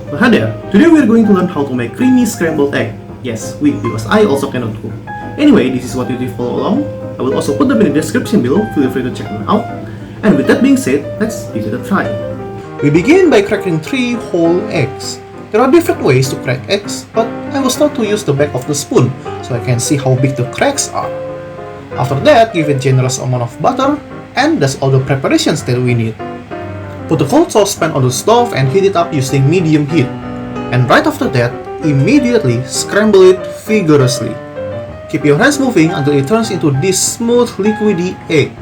Hi there, today we are going to learn how to make creamy scrambled egg. Yes, because I also cannot cook. Anyway, this is what you do follow along. I will also put them in the description below, feel free to check them out. And with that being said, let's give it a try. We begin by cracking 3 whole eggs. There are different ways to crack eggs, but I was taught to use the back of the spoon, so I can see how big the cracks are. After that, give a generous amount of butter, and that's all the preparations that we need. Put the cold saucepan on the stove and heat it up using medium heat. And right after that, immediately scramble it vigorously. Keep your hands moving until it turns into this smooth liquidy egg.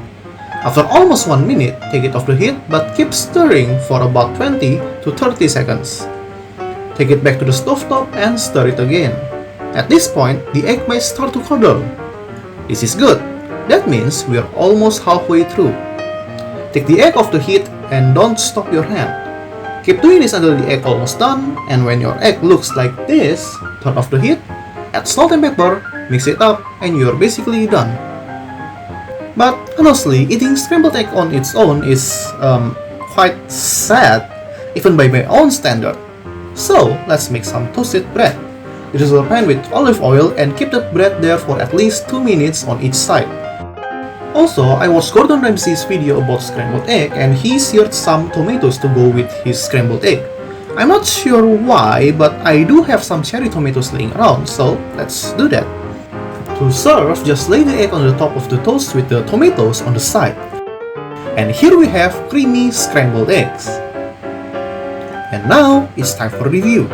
After almost 1 minute, take it off the heat but keep stirring for about 20 to 30 seconds. Take it back to the stovetop and stir it again. At this point, the egg might start to curdle. This is good. That means we are almost halfway through. Take the egg off the heat and don't stop your hand. Keep doing this until the egg almost done, and when your egg looks like this, turn off the heat, add salt and pepper, mix it up, and you're basically done. But honestly, eating scrambled egg on its own is quite sad, even by my own standard. So let's make some toasted bread. Drizzle a pan with olive oil and keep the bread there for at least 2 minutes on each side. Also, I watched Gordon Ramsay's video about scrambled egg and he seared some tomatoes to go with his scrambled egg. I'm not sure why, but I do have some cherry tomatoes laying around, so let's do that. To serve, just lay the egg on the top of the toast with the tomatoes on the side. And here we have creamy scrambled eggs. And now, it's time for review.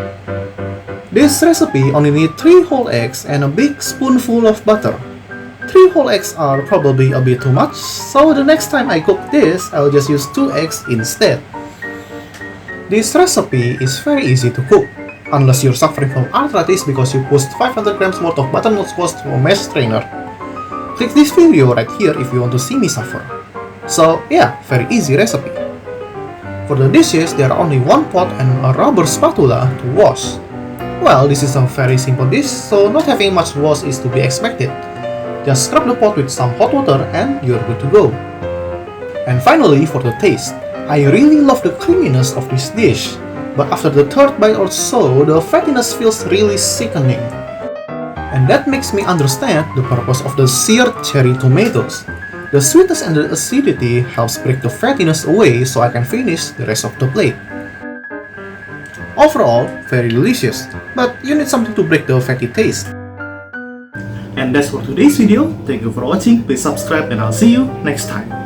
This recipe only needs 3 whole eggs and a big spoonful of butter. 3 whole eggs are probably a bit too much, so the next time I cook this, I'll just use 2 eggs instead. This recipe is very easy to cook, unless you're suffering from arthritis because you pushed 500 grams worth of butternut squash through a mesh strainer. Click this video right here if you want to see me suffer. So yeah, very easy recipe. For the dishes, there are only 1 pot and a rubber spatula to wash. Well, this is a very simple dish, so not having much wash is to be expected. Just scrub the pot with some hot water and you're good to go. And finally, for the taste. I really love the creaminess of this dish, but after the 3rd bite or so, the fattiness feels really sickening. And that makes me understand the purpose of the seared cherry tomatoes. The sweetness and the acidity helps break the fattiness away so I can finish the rest of the plate. Overall, very delicious, but you need something to break the fatty taste. And that's for today's video. Thank you for watching, please subscribe and I'll see you next time.